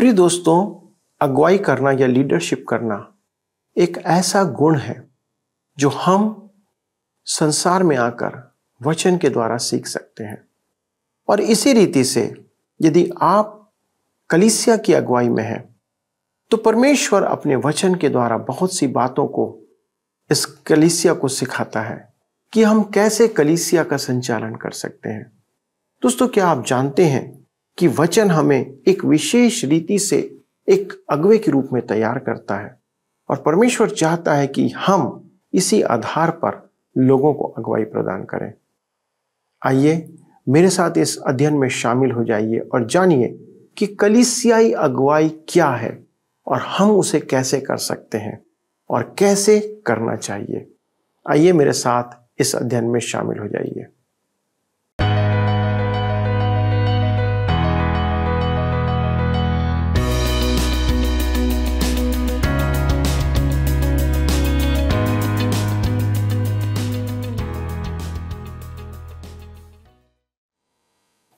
प्रिय दोस्तों, अगुवाई करना या लीडरशिप करना एक ऐसा गुण है जो हम संसार में आकर वचन के द्वारा सीख सकते हैं। और इसी रीति से यदि आप कलीसिया की अगुवाई में हैं तो परमेश्वर अपने वचन के द्वारा बहुत सी बातों को इस कलीसिया को सिखाता है कि हम कैसे कलीसिया का संचालन कर सकते हैं। दोस्तों, क्या आप जानते हैं कि वचन हमें एक विशेष रीति से एक अगुवे के रूप में तैयार करता है और परमेश्वर चाहता है कि हम इसी आधार पर लोगों को अगुवाई प्रदान करें। आइए मेरे साथ इस अध्ययन में शामिल हो जाइए और जानिए कि कलीसियाई अगुवाई क्या है और हम उसे कैसे कर सकते हैं और कैसे करना चाहिए। आइए मेरे साथ इस अध्ययन में शामिल हो जाइए।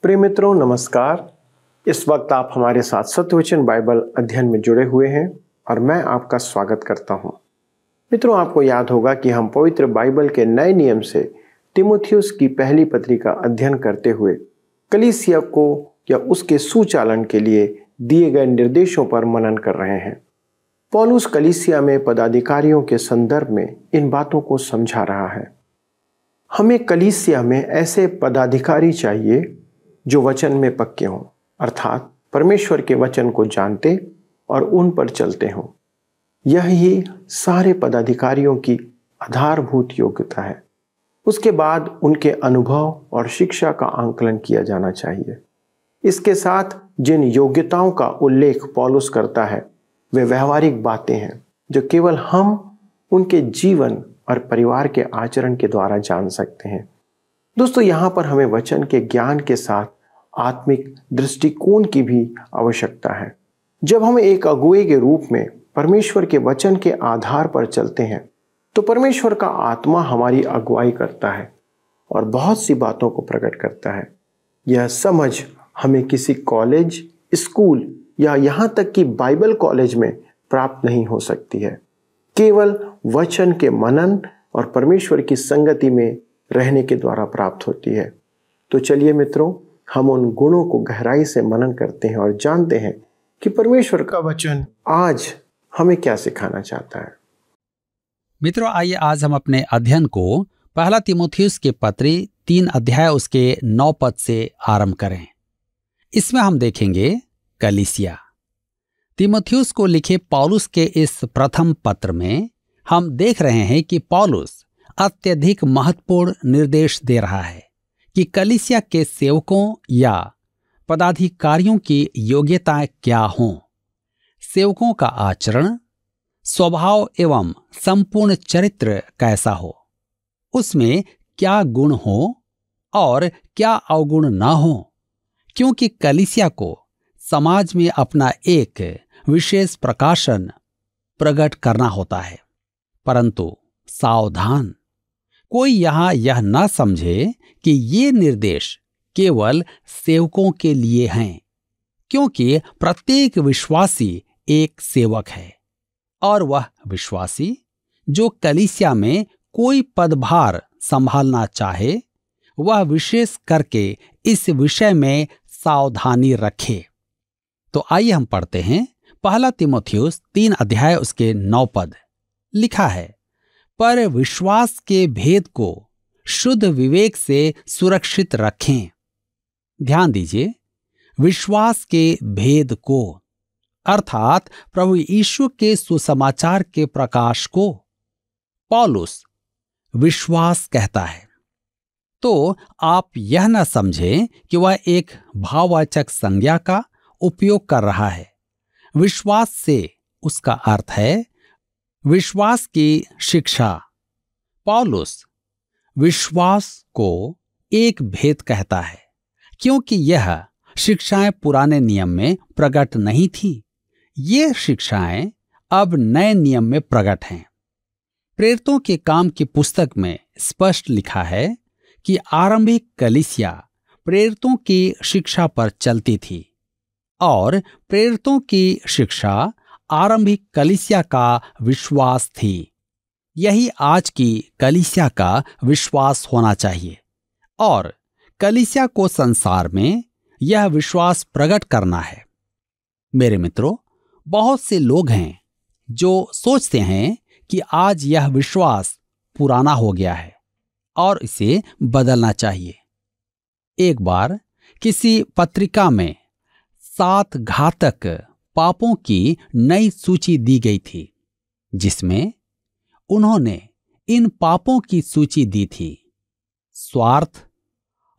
प्रिय मित्रों, नमस्कार। इस वक्त आप हमारे साथ सत्यवचन बाइबल अध्ययन में जुड़े हुए हैं और मैं आपका स्वागत करता हूं। मित्रों, आपको याद होगा कि हम पवित्र बाइबल के नए नियम से तीमुथियुस की पहली पत्री का अध्ययन करते हुए कलीसिया को या उसके सुचालन के लिए दिए गए निर्देशों पर मनन कर रहे हैं। पौलुस कलीसिया में पदाधिकारियों के संदर्भ में इन बातों को समझा रहा है। हमें कलीसिया में ऐसे पदाधिकारी चाहिए जो वचन में पक्के हों, अर्थात परमेश्वर के वचन को जानते और उन पर चलते हों। यह ही सारे पदाधिकारियों की आधारभूत योग्यता है। उसके बाद उनके अनुभव और शिक्षा का आंकलन किया जाना चाहिए। इसके साथ जिन योग्यताओं का उल्लेख पौलुस करता है वे व्यवहारिक बातें हैं जो केवल हम उनके जीवन और परिवार के आचरण के द्वारा जान सकते हैं। दोस्तों, यहाँ पर हमें वचन के ज्ञान के साथ आत्मिक दृष्टिकोण की भी आवश्यकता है। जब हम एक अगुवे के रूप में परमेश्वर के वचन के आधार पर चलते हैं तो परमेश्वर का आत्मा हमारी अगुवाई करता है और बहुत सी बातों को प्रकट करता है। यह समझ हमें किसी कॉलेज, स्कूल या यहाँ तक कि बाइबल कॉलेज में प्राप्त नहीं हो सकती है। केवल वचन के मनन और परमेश्वर की संगति में रहने के द्वारा प्राप्त होती है। तो चलिए मित्रों, हम उन गुणों को गहराई से मनन करते हैं और जानते हैं कि परमेश्वर का वचन आज हमें क्या सिखाना चाहता है। मित्रों, आइए आज हम अपने अध्ययन को पहला तीमुथियुस के पत्री 3 अध्याय उसके 9 पद से आरंभ करें। इसमें हम देखेंगे कलीसिया। तीमुथियुस को लिखे पौलुस के इस प्रथम पत्र में हम देख रहे हैं कि पौलुस अत्यधिक महत्वपूर्ण निर्देश दे रहा है कि कलीसिया के सेवकों या पदाधिकारियों की योग्यताएं क्या हों, सेवकों का आचरण, स्वभाव एवं संपूर्ण चरित्र कैसा हो, उसमें क्या गुण हो और क्या अवगुण ना हो, क्योंकि कलीसिया को समाज में अपना एक विशेष प्रकाशन प्रकट करना होता है। परंतु सावधान, कोई यहां यह न समझे कि ये निर्देश केवल सेवकों के लिए हैं, क्योंकि प्रत्येक विश्वासी एक सेवक है और वह विश्वासी जो कलीसिया में कोई पदभार संभालना चाहे वह विशेष करके इस विषय में सावधानी रखे। तो आइए हम पढ़ते हैं पहला तीमुथियुस 3 अध्याय उसके 9 पद। लिखा है, पर विश्वास के भेद को शुद्ध विवेक से सुरक्षित रखें। ध्यान दीजिए, विश्वास के भेद को, अर्थात प्रभु यीशु के सुसमाचार के प्रकाश को पौलुस विश्वास कहता है। तो आप यह न समझें कि वह एक भाववाचक संज्ञा का उपयोग कर रहा है। विश्वास से उसका अर्थ है विश्वास की शिक्षा। पौलुस विश्वास को एक भेद कहता है क्योंकि यह शिक्षाएं पुराने नियम में प्रकट नहीं थी। ये शिक्षाएं अब नए नियम में प्रकट हैं। प्रेरितों के काम की पुस्तक में स्पष्ट लिखा है कि आरंभिक कलीसिया प्रेरितों की शिक्षा पर चलती थी और प्रेरितों की शिक्षा आरंभिक कलीसिया का विश्वास थी। यही आज की कलीसिया का विश्वास होना चाहिए और कलीसिया को संसार में यह विश्वास प्रकट करना है। मेरे मित्रों, बहुत से लोग हैं जो सोचते हैं कि आज यह विश्वास पुराना हो गया है और इसे बदलना चाहिए। एक बार किसी पत्रिका में 7 घातक पापों की नई सूची दी गई थी, जिसमें उन्होंने इन पापों की सूची दी थी: स्वार्थ,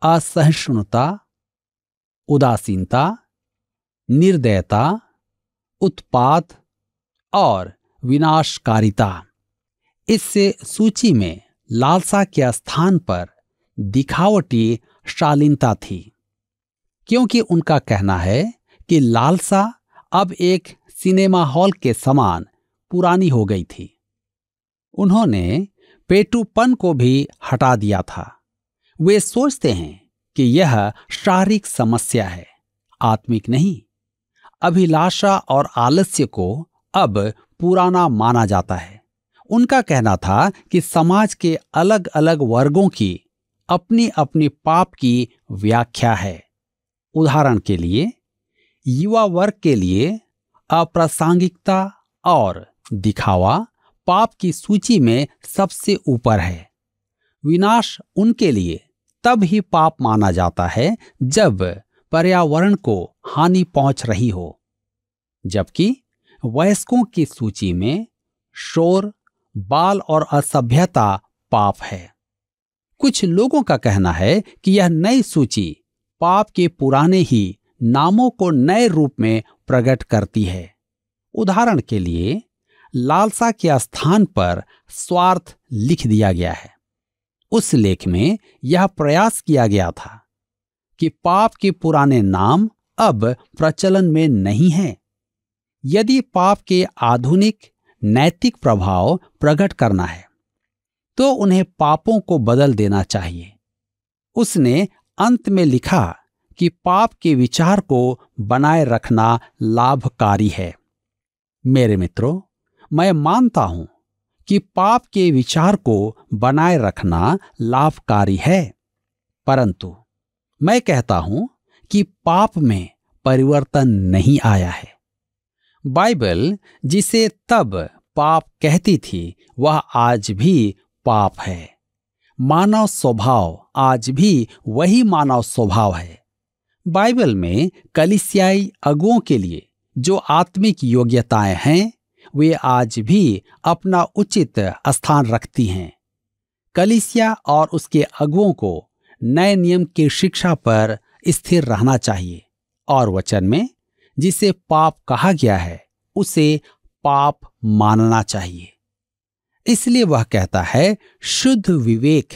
असहिष्णुता, उदासीनता, निर्दयता, उत्पात और विनाशकारिता। इस सूची में लालसा के स्थान पर दिखावटी शालीनता थी, क्योंकि उनका कहना है कि लालसा अब एक सिनेमा हॉल के समान पुरानी हो गई थी। उन्होंने पेटूपन को भी हटा दिया था। वे सोचते हैं कि यह शारीरिक समस्या है, आत्मिक नहीं। अभिलाषा और आलस्य को अब पुराना माना जाता है। उनका कहना था कि समाज के अलग अलग वर्गों की अपनी अपनी पाप की व्याख्या है। उदाहरण के लिए, युवा वर्ग के लिए अप्रासंगिकता और दिखावा पाप की सूची में सबसे ऊपर है। विनाश उनके लिए तब ही पाप माना जाता है जब पर्यावरण को हानि पहुंच रही हो, जबकि वयस्कों की सूची में शोर, बाल और असभ्यता पाप है। कुछ लोगों का कहना है कि यह नई सूची पाप के पुराने ही नामों को नए रूप में प्रकट करती है। उदाहरण के लिए, लालसा के स्थान पर स्वार्थ लिख दिया गया है। उस लेख में यह प्रयास किया गया था कि पाप के पुराने नाम अब प्रचलन में नहीं हैं। यदि पाप के आधुनिक नैतिक प्रभाव प्रकट करना है तो उन्हें पापों को बदल देना चाहिए। उसने अंत में लिखा कि पाप के विचार को बनाए रखना लाभकारी है। मेरे मित्रों, मैं मानता हूं कि पाप के विचार को बनाए रखना लाभकारी है, परंतु मैं कहता हूं कि पाप में परिवर्तन नहीं आया है। बाइबल जिसे तब पाप कहती थी, वह आज भी पाप है। मानव स्वभाव आज भी वही मानव स्वभाव है। बाइबल में कलीसियाई अगुओं के लिए जो आत्मिक योग्यताएं हैं, वे आज भी अपना उचित स्थान रखती हैं। कलीसिया और उसके अगुओं को नए नियम की शिक्षा पर स्थिर रहना चाहिए और वचन में जिसे पाप कहा गया है उसे पाप मानना चाहिए। इसलिए वह कहता है, शुद्ध विवेक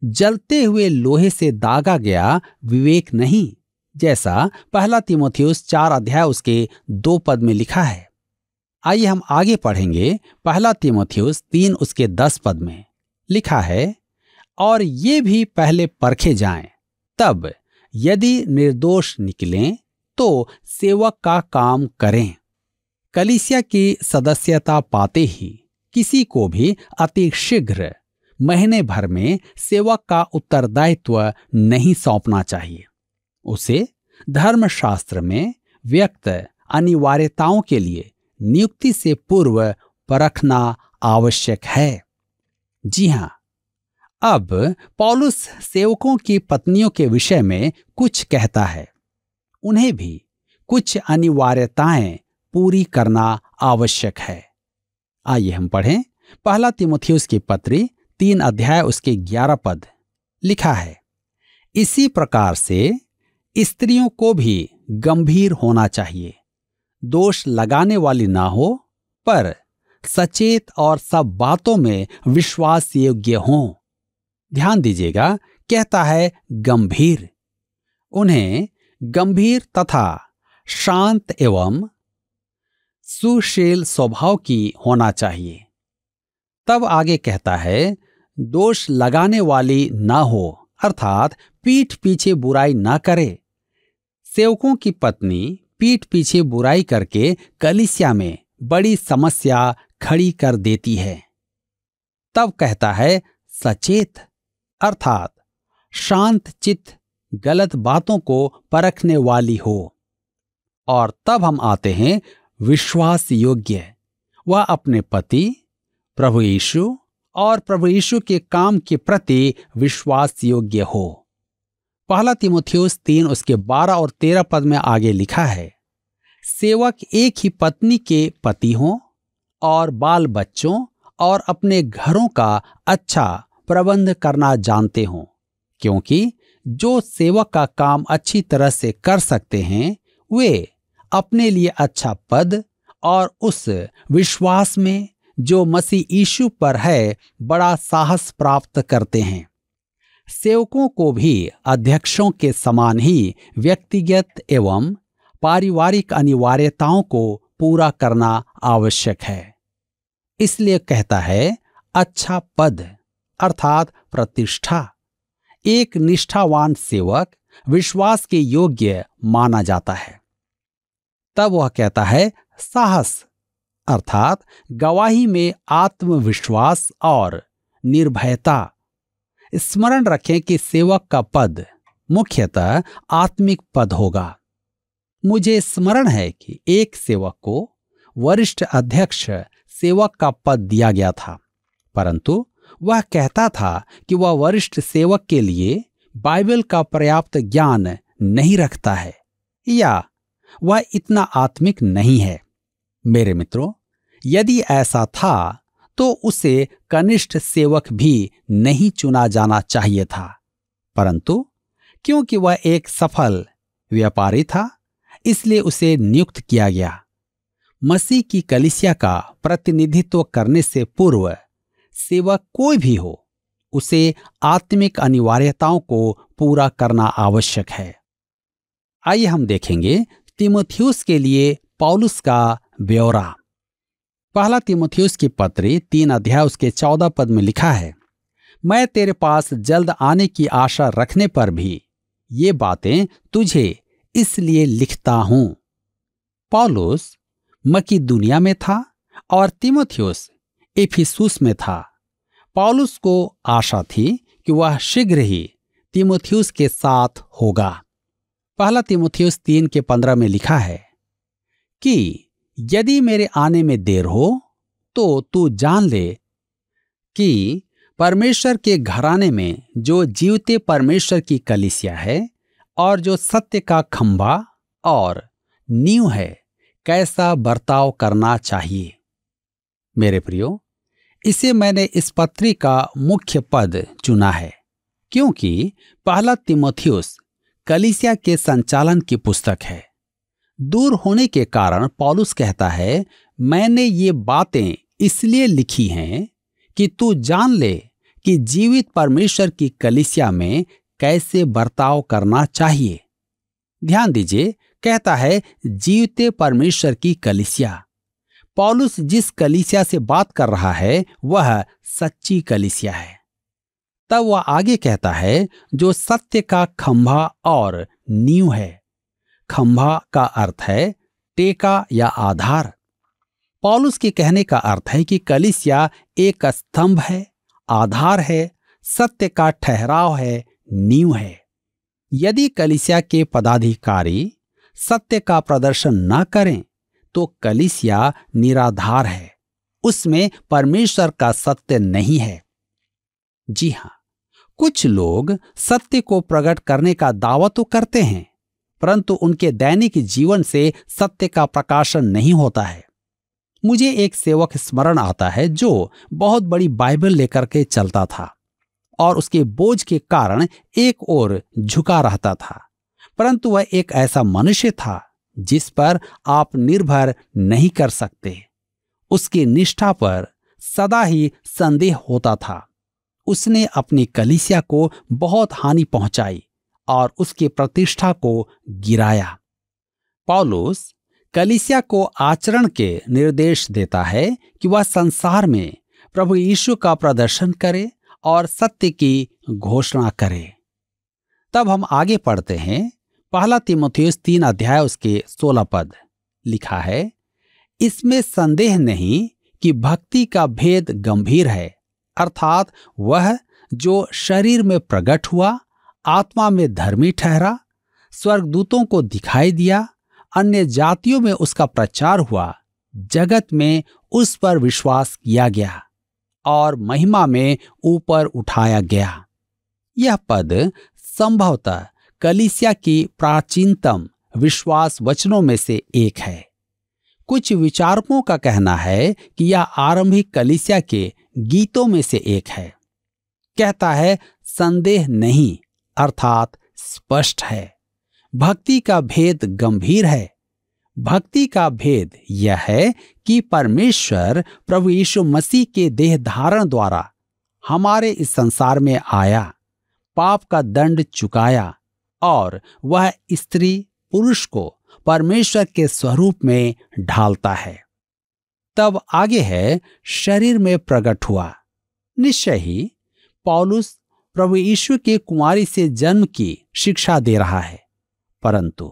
जलते हुए लोहे से दागा गया विवेक नहीं, जैसा 1 तीमुथियुस 4 अध्याय उसके 2 पद में लिखा है। आइए हम आगे पढ़ेंगे। 1 तीमुथियुस 3 उसके 10 पद में लिखा है, और ये भी पहले परखे जाएं, तब यदि निर्दोष निकलें तो सेवक का काम करें। कलीसिया की सदस्यता पाते ही किसी को भी अति शीघ्र महीने भर में सेवक का उत्तरदायित्व नहीं सौंपना चाहिए। उसे धर्मशास्त्र में व्यक्त अनिवार्यताओं के लिए नियुक्ति से पूर्व परखना आवश्यक है। जी हां, अब पौलुस सेवकों की पत्नियों के विषय में कुछ कहता है। उन्हें भी कुछ अनिवार्यताएं पूरी करना आवश्यक है। आइए हम पढ़ें 1 तीमुथियुस की पत्री 3 अध्याय उसके 11 पद। लिखा है, इसी प्रकार से स्त्रियों को भी गंभीर होना चाहिए, दोष लगाने वाली ना हो, पर सचेत और सब बातों में विश्वास योग्य हों। ध्यान दीजिएगा, कहता है गंभीर। उन्हें गंभीर तथा शांत एवं सुशील स्वभाव की होना चाहिए। तब आगे कहता है, दोष लगाने वाली ना हो, अर्थात पीठ पीछे बुराई ना करे। सेवकों की पत्नी पीठ पीछे बुराई करके कलीसिया में बड़ी समस्या खड़ी कर देती है। तब कहता है सचेत अर्थात शांत चित्त गलत बातों को परखने वाली हो। और तब हम आते हैं विश्वास योग्य। वह अपने पति प्रभु यीशु और प्रभु यीशु के काम के प्रति विश्वास योग्य हो। पहला तीमुथियुस 3 उसके 12 और 13 पद में आगे लिखा है, सेवक एक ही पत्नी के पति हों और बाल बच्चों और अपने घरों का अच्छा प्रबंध करना जानते हों, क्योंकि जो सेवक का काम अच्छी तरह से कर सकते हैं वे अपने लिए अच्छा पद और उस विश्वास में जो मसीह यीशु पर है बड़ा साहस प्राप्त करते हैं। सेवकों को भी अध्यक्षों के समान ही व्यक्तिगत एवं पारिवारिक अनिवार्यताओं को पूरा करना आवश्यक है। इसलिए कहता है अच्छा पद अर्थात प्रतिष्ठा। एक निष्ठावान सेवक विश्वास के योग्य माना जाता है। तब वह कहता है साहस अर्थात गवाही में आत्मविश्वास और निर्भयता। स्मरण रखें कि सेवक का पद मुख्यतः आत्मिक पद होगा। मुझे स्मरण है कि एक सेवक को वरिष्ठ अध्यक्ष सेवक का पद दिया गया था, परंतु वह कहता था कि वह वरिष्ठ सेवक के लिए बाइबल का पर्याप्त ज्ञान नहीं रखता है या वह इतना आत्मिक नहीं है। मेरे मित्रों, यदि ऐसा था तो उसे कनिष्ठ सेवक भी नहीं चुना जाना चाहिए था, परंतु क्योंकि वह एक सफल व्यापारी था इसलिए उसे नियुक्त किया गया। मसीह की कलीसिया का प्रतिनिधित्व करने से पूर्व सेवक कोई भी हो, उसे आत्मिक अनिवार्यताओं को पूरा करना आवश्यक है। आइए हम देखेंगे तीमुथियुस के लिए पौलुस का ब्यौरा। पहला तीमुथियुस की पत्री 3 अध्याय उसके 14 पद में लिखा है, मैं तेरे पास जल्द आने की आशा रखने पर भी ये बातें तुझे इसलिए लिखता हूं। पौलुस मकीदुनिया में था और तीमुथियुस इफिसुस में था। पौलुस को आशा थी कि वह शीघ्र ही तीमुथियुस के साथ होगा। पहला तीमुथियुस 3 के 15 में लिखा है कि यदि मेरे आने में देर हो तो तू जान ले कि परमेश्वर के घराने में जो जीवते परमेश्वर की कलीसिया है और जो सत्य का खंभा और नींव है, कैसा बर्ताव करना चाहिए। मेरे प्रियो, इसे मैंने इस पत्री का मुख्य पद चुना है क्योंकि पहला तीमुथियुस कलीसिया के संचालन की पुस्तक है। दूर होने के कारण पौलुस कहता है, मैंने ये बातें इसलिए लिखी हैं कि तू जान ले कि जीवित परमेश्वर की कलीसिया में कैसे बर्ताव करना चाहिए। ध्यान दीजिए, कहता है जीवते परमेश्वर की कलीसिया। पौलुस जिस कलीसिया से बात कर रहा है वह सच्ची कलीसिया है। तब वह आगे कहता है जो सत्य का खंभा और नींव है। खंभा का अर्थ है टेका या आधार। पौलुस के कहने का अर्थ है कि कलीसिया एक स्तंभ है, आधार है, सत्य का ठहराव है, नींव है। यदि कलीसिया के पदाधिकारी सत्य का प्रदर्शन न करें तो कलीसिया निराधार है, उसमें परमेश्वर का सत्य नहीं है। जी हां, कुछ लोग सत्य को प्रकट करने का दावा तो करते हैं, परंतु उनके दैनिक जीवन से सत्य का प्रकाशन नहीं होता है। मुझे एक सेवक स्मरण आता है जो बहुत बड़ी बाइबल लेकर के चलता था और उसके बोझ के कारण एक ओर झुका रहता था, परंतु वह एक ऐसा मनुष्य था जिस पर आप निर्भर नहीं कर सकते। उसकी निष्ठा पर सदा ही संदेह होता था। उसने अपनी कलीसिया को बहुत हानि पहुंचाई और उसकी प्रतिष्ठा को गिराया। पौलुस कलीसिया को आचरण के निर्देश देता है कि वह संसार में प्रभु यीशु का प्रदर्शन करे और सत्य की घोषणा करे। तब हम आगे पढ़ते हैं, पहला तीमुथियुस 3 अध्याय उसके 16 पद लिखा है, इसमें संदेह नहीं कि भक्ति का भेद गंभीर है, अर्थात वह जो शरीर में प्रकट हुआ, आत्मा में धर्मी ठहरा, स्वर्गदूतों को दिखाई दिया, अन्य जातियों में उसका प्रचार हुआ, जगत में उस पर विश्वास किया गया और महिमा में ऊपर उठाया गया। यह पद संभवतः कलीसिया की प्राचीनतम विश्वास वचनों में से एक है। कुछ विचारकों का कहना है कि यह आरंभिक कलीसिया के गीतों में से एक है। कहता है, संदेह नहीं अर्थात स्पष्ट है, भक्ति का भेद गंभीर है। भक्ति का भेद यह है कि परमेश्वर प्रभु यीशु मसीह के देह धारण द्वारा हमारे इस संसार में आया, पाप का दंड चुकाया और वह स्त्री पुरुष को परमेश्वर के स्वरूप में ढालता है। तब आगे है, शरीर में प्रकट हुआ। निश्चय ही पौलुस प्रभु यीशु के कुंवारी से जन्म की शिक्षा दे रहा है, परंतु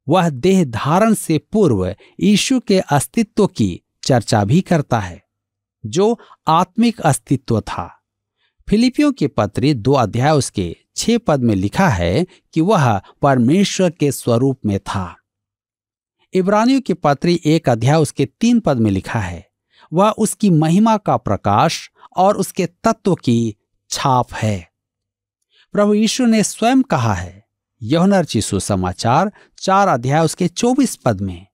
वह देह धारण से पूर्व यीशु के अस्तित्व की चर्चा भी करता है, जो आत्मिक अस्तित्व था। फिलिपियों की पत्री 2 अध्याय उसके 6 पद में लिखा है कि वह परमेश्वर के स्वरूप में था। इब्रानियों की पत्री 1 अध्याय उसके 3 पद में लिखा है, वह उसकी महिमा का प्रकाश और उसके तत्व की छाप है। प्रभु यीशु ने स्वयं कहा है, यूहन्ना रचित सुसमाचार 4 अध्याय उसके 24 पद में,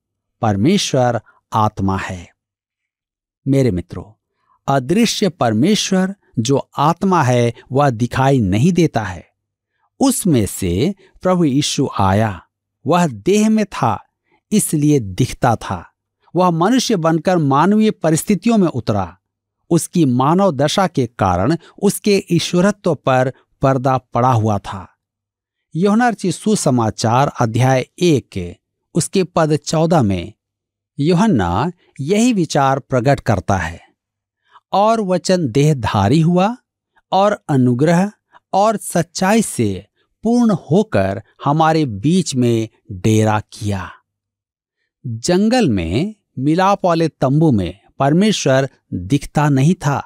परमेश्वर आत्मा है। मेरे मित्रों, अदृश्य परमेश्वर जो आत्मा है वह दिखाई नहीं देता है। उसमें से प्रभु यीशु आया, वह देह में था इसलिए दिखता था। वह मनुष्य बनकर मानवीय परिस्थितियों में उतरा। उसकी मानव दशा के कारण उसके ईश्वरत्व पर पर्दा पड़ा हुआ था। यूहन्ना रचित सुसमाचार अध्याय 1 उसके पद 14 में यूहन्ना यही विचार प्रकट करता है, और वचन देहधारी हुआ और अनुग्रह और सच्चाई से पूर्ण होकर हमारे बीच में डेरा किया। जंगल में मिलाप वाले तंबू में परमेश्वर दिखता नहीं था।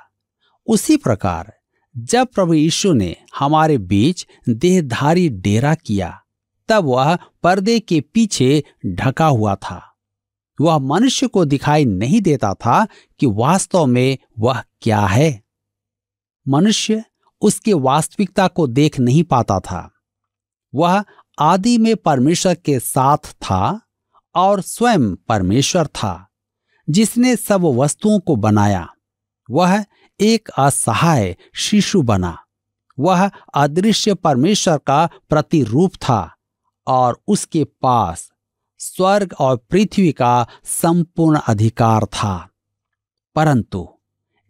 उसी प्रकार जब प्रभु यीशु ने हमारे बीच देहधारी डेरा किया, तब वह पर्दे के पीछे ढका हुआ था। वह मनुष्य को दिखाई नहीं देता था कि वास्तव में वह क्या है। मनुष्य उसके वास्तविकता को देख नहीं पाता था। वह आदि में परमेश्वर के साथ था और स्वयं परमेश्वर था, जिसने सब वस्तुओं को बनाया। वह एक असहाय शिशु बना। वह अदृश्य परमेश्वर का प्रतिरूप था और उसके पास स्वर्ग और पृथ्वी का संपूर्ण अधिकार था। परंतु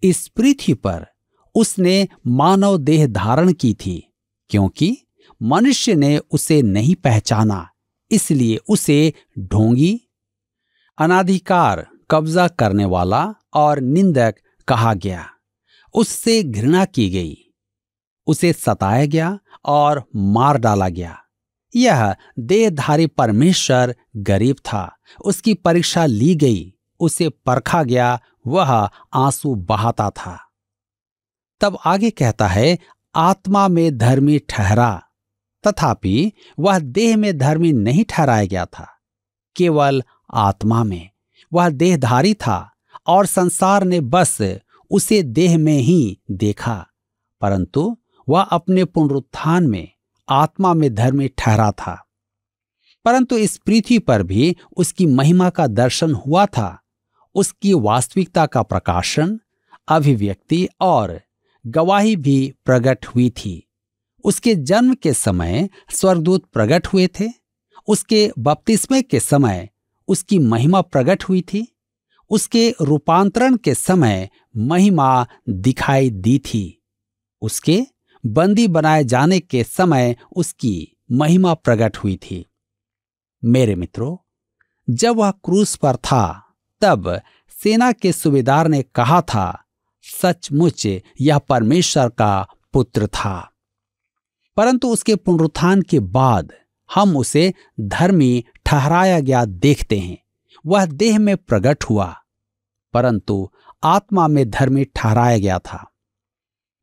इस पृथ्वी पर उसने मानव देह धारण की थी, क्योंकि मनुष्य ने उसे नहीं पहचाना, इसलिए उसे ढोंगी, अनाधिकार कब्जा करने वाला और निंदक कहा गया। उससे घृणा की गई, उसे सताया गया और मार डाला गया। यह देहधारी परमेश्वर गरीब था। उसकी परीक्षा ली गई, उसे परखा गया, वह आंसू बहाता था। तब आगे कहता है, आत्मा में धर्मी ठहरा, तथापि वह देह में धर्मी नहीं ठहराया गया था, केवल आत्मा में। वह देहधारी था और संसार ने बस उसे देह में ही देखा, परंतु वह अपने पुनरुत्थान में आत्मा में धर्मी ठहरा था। परंतु इस पृथ्वी पर भी उसकी महिमा का दर्शन हुआ था। उसकी वास्तविकता का प्रकाशन, अभिव्यक्ति और गवाही भी प्रकट हुई थी। उसके जन्म के समय स्वर्गदूत प्रकट हुए थे। उसके बपतिस्मे के समय उसकी महिमा प्रकट हुई थी। उसके रूपांतरण के समय महिमा दिखाई दी थी। उसके बंदी बनाए जाने के समय उसकी महिमा प्रकट हुई थी। मेरे मित्रों, जब वह क्रूस पर था, तब सेना के सूबेदार ने कहा था, सचमुच यह परमेश्वर का पुत्र था। परंतु उसके पुनरुत्थान के बाद हम उसे धर्मी ठहराया गया देखते हैं। वह देह में प्रकट हुआ, परंतु आत्मा में धर्मी ठहराया गया था।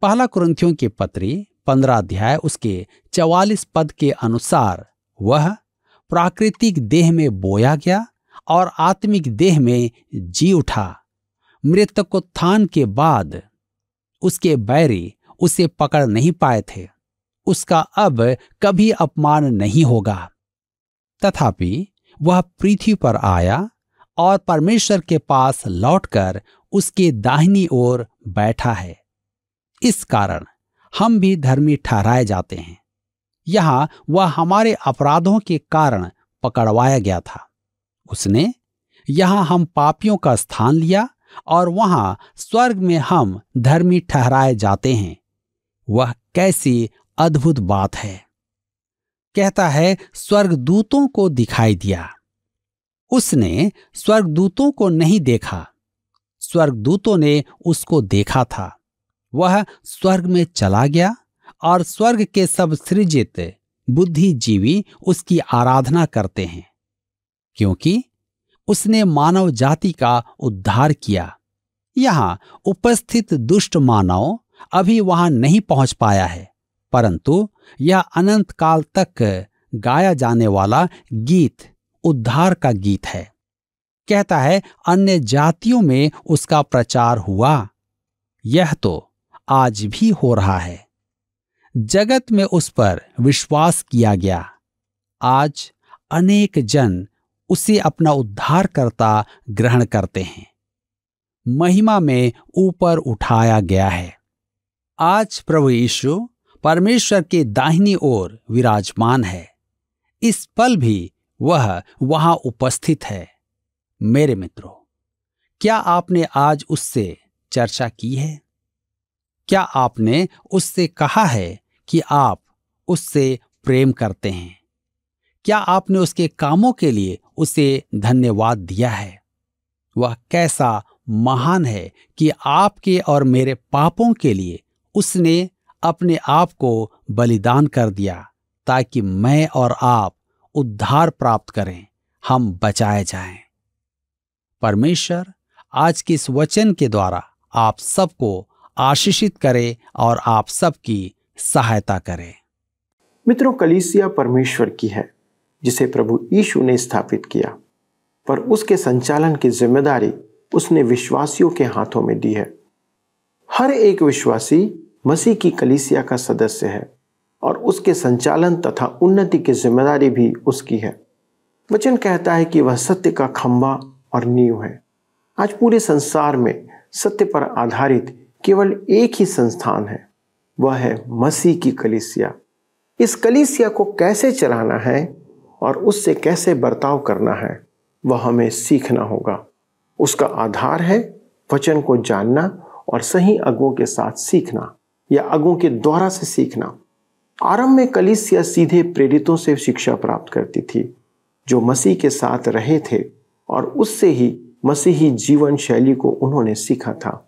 पहला कुरिन्थियों की पत्री 15 अध्याय उसके 44 पद के अनुसार वह प्राकृतिक देह में बोया गया और आत्मिक देह में जी उठा। मृतकोत्थान के बाद उसके बैरी उसे पकड़ नहीं पाए थे। उसका अब कभी अपमान नहीं होगा। तथापि वह पृथ्वी पर आया और परमेश्वर के पास लौटकर उसके दाहिनी ओर बैठा है। इस कारण हम भी धर्मी ठहराए जाते हैं। यहां वह हमारे अपराधों के कारण पकड़वाया गया था। उसने यहां हम पापियों का स्थान लिया और वहां स्वर्ग में हम धर्मी ठहराए जाते हैं। वह कैसी अद्भुत बात है। कहता है स्वर्गदूतों को दिखाई दिया। उसने स्वर्गदूतों को नहीं देखा, स्वर्गदूतों ने उसको देखा था। वह स्वर्ग में चला गया और स्वर्ग के सब सृजित बुद्धिजीवी उसकी आराधना करते हैं, क्योंकि उसने मानव जाति का उद्धार किया। यहां उपस्थित दुष्ट मानव अभी वहां नहीं पहुंच पाया है, परंतु यह अनंत काल तक गाया जाने वाला गीत उद्धार का गीत है। कहता है अन्य जातियों में उसका प्रचार हुआ। यह तो आज भी हो रहा है। जगत में उस पर विश्वास किया गया। आज अनेक जन उसे अपना उद्धारकर्ता ग्रहण करते हैं। महिमा में ऊपर उठाया गया है। आज प्रभु यीशु परमेश्वर के दाहिनी ओर विराजमान है। इस पल भी वह वहां उपस्थित है। मेरे मित्रों, क्या आपने आज उससे चर्चा की है? क्या आपने उससे कहा है कि आप उससे प्रेम करते हैं? क्या आपने उसके कामों के लिए उसे धन्यवाद दिया है? वह कैसा महान है कि आपके और मेरे पापों के लिए उसने अपने आप को बलिदान कर दिया, ताकि मैं और आप उद्धार प्राप्त करें, हम बचाए जाएं। परमेश्वर आज के इस वचन के द्वारा आप सबको आशीषित करे और आप सबकी सहायता करे। मित्रों, कलीसिया परमेश्वर की है, जिसे प्रभु यीशु ने स्थापित किया, पर उसके संचालन की जिम्मेदारी उसने विश्वासियों के हाथों में दी है। हर एक विश्वासी मसीह की कलीसिया का सदस्य है और उसके संचालन तथा उन्नति की जिम्मेदारी भी उसकी है। वचन कहता है कि वह सत्य का खंभा और नींव है। आज पूरे संसार में सत्य पर आधारित केवल एक ही संस्थान है, वह है मसीह की कलीसिया। इस कलीसिया को कैसे चलाना है और उससे कैसे बर्ताव करना है, वह हमें सीखना होगा। उसका आधार है वचन को जानना और सही अगुओं के साथ सीखना या अगुओं के द्वारा से सीखना। आरंभ में कलीसिया सीधे प्रेरितों से शिक्षा प्राप्त करती थी, जो मसीह के साथ रहे थे, और उससे ही मसीही जीवन शैली को उन्होंने सीखा था।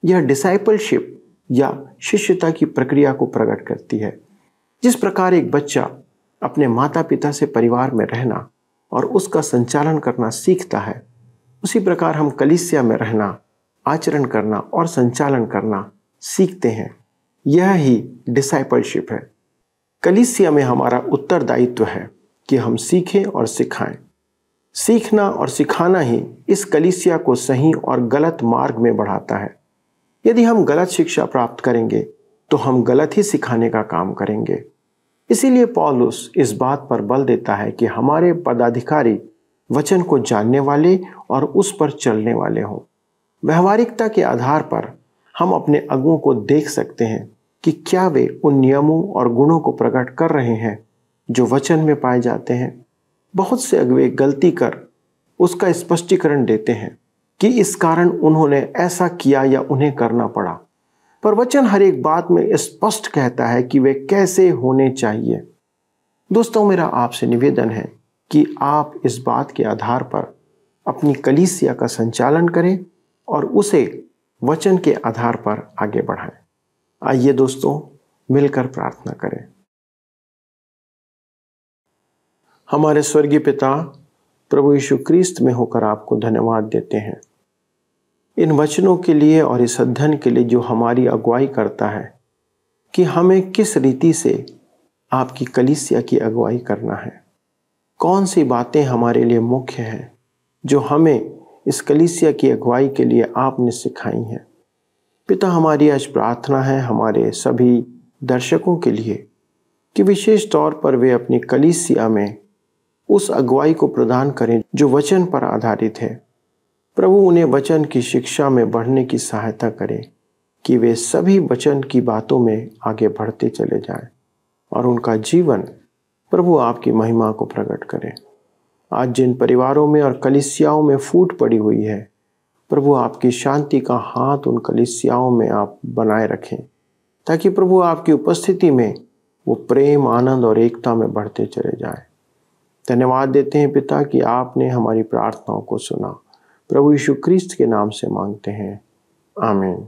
यह डिसाइपलशिप या शिष्यता की प्रक्रिया को प्रकट करती है। जिस प्रकार एक बच्चा अपने माता पिता से परिवार में रहना और उसका संचालन करना सीखता है, उसी प्रकार हम कलीसिया में रहना, आचरण करना और संचालन करना सीखते हैं। यह ही डिसाइपलशिप है। कलीसिया में हमारा उत्तरदायित्व है कि हम सीखें और सिखाएं। सीखना और सिखाना ही इस कलीसिया को सही और गलत मार्ग में बढ़ाता है। यदि हम गलत शिक्षा प्राप्त करेंगे तो हम गलत ही सिखाने का काम करेंगे। इसीलिए पौलुस इस बात पर बल देता है कि हमारे पदाधिकारी वचन को जानने वाले और उस पर चलने वाले हों। व्यवहारिकता के आधार पर हम अपने अगुओं को देख सकते हैं कि क्या वे उन नियमों और गुणों को प्रकट कर रहे हैं जो वचन में पाए जाते हैं। बहुत से अगुए गलती कर उसका स्पष्टीकरण देते हैं कि इस कारण उन्होंने ऐसा किया या उन्हें करना पड़ा, पर वचन हर एक बात में स्पष्ट कहता है कि वे कैसे होने चाहिए। दोस्तों, मेरा आपसे निवेदन है कि आप इस बात के आधार पर अपनी कलीसिया का संचालन करें और उसे वचन के आधार पर आगे बढ़ाएं। आइए दोस्तों, मिलकर प्रार्थना करें। हमारे स्वर्गीय पिता प्रभु यीशु क्रिस्त में होकर आपको धन्यवाद देते हैं इन वचनों के लिए और इस अध्ययन के लिए जो हमारी अगुवाई करता है कि हमें किस रीति से आपकी कलीसिया की अगुवाई करना है, कौन सी बातें हमारे लिए मुख्य हैं जो हमें इस कलीसिया की अगुवाई के लिए आपने सिखाई हैं। पिता, हमारी आज प्रार्थना है हमारे सभी दर्शकों के लिए कि विशेष तौर पर वे अपनी कलीसिया में उस अगुवाई को प्रदान करें जो वचन पर आधारित है। प्रभु, उन्हें वचन की शिक्षा में बढ़ने की सहायता करें कि वे सभी वचन की बातों में आगे बढ़ते चले जाएं और उनका जीवन प्रभु आपकी महिमा को प्रकट करें। आज जिन परिवारों में और कलीसियाओं में फूट पड़ी हुई है, प्रभु आपकी शांति का हाथ उन कलीसियाओं में आप बनाए रखें ताकि प्रभु आपकी उपस्थिति में वो प्रेम, आनंद और एकता में बढ़ते चले जाएं। धन्यवाद देते हैं पिता कि आपने हमारी प्रार्थनाओं को सुना। प्रभु यीशु क्रिस्त के नाम से मांगते हैं, आमीन।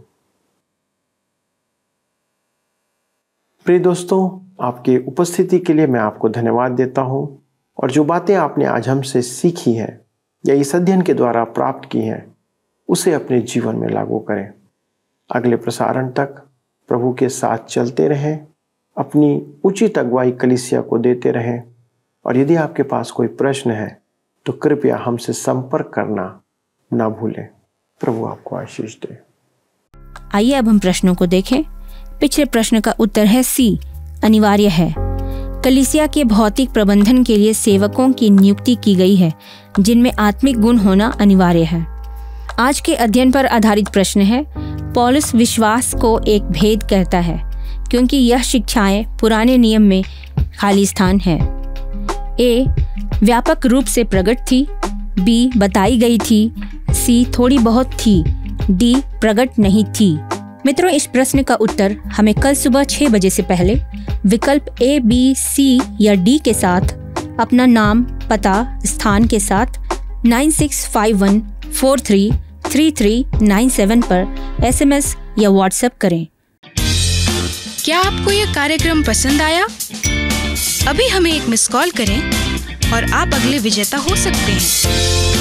प्रिय दोस्तों, आपके उपस्थिति के लिए मैं आपको धन्यवाद देता हूं और जो बातें आपने आज हमसे सीखी हैं या इस अध्ययन के द्वारा प्राप्त की हैं उसे अपने जीवन में लागू करें। अगले प्रसारण तक प्रभु के साथ चलते रहें, अपनी उचित अगुवाई कलीसिया को देते रहें और यदि आपके पास कोई प्रश्न है तो कृपया हमसे संपर्क करना ना भूलें। प्रभु आपको आशीष दे। आइए अब हम प्रश्नों को देखें। पिछले प्रश्न का उत्तर है सी, अनिवार्य है। कलीसिया के भौतिक प्रबंधन के लिए सेवकों की नियुक्ति की गई है जिनमें आत्मिक गुण होना अनिवार्य है। आज के अध्ययन पर आधारित प्रश्न है, पौलुस विश्वास को एक भेद कहता है क्योंकि यह शिक्षाएं पुराने नियम में खाली स्थान है। ए, व्यापक रूप से प्रकट थी। बी, बताई गई थी। सी, थोड़ी बहुत थी। डी, प्रकट नहीं थी। मित्रों, इस प्रश्न का उत्तर हमें कल सुबह 6 बजे से पहले विकल्प A, B, C या D के साथ अपना नाम, पता, स्थान के साथ 9651433397 पर SMS या WhatsApp करें। क्या आपको यह कार्यक्रम पसंद आया? अभी हमें एक मिस कॉल करें और आप अगले विजेता हो सकते हैं।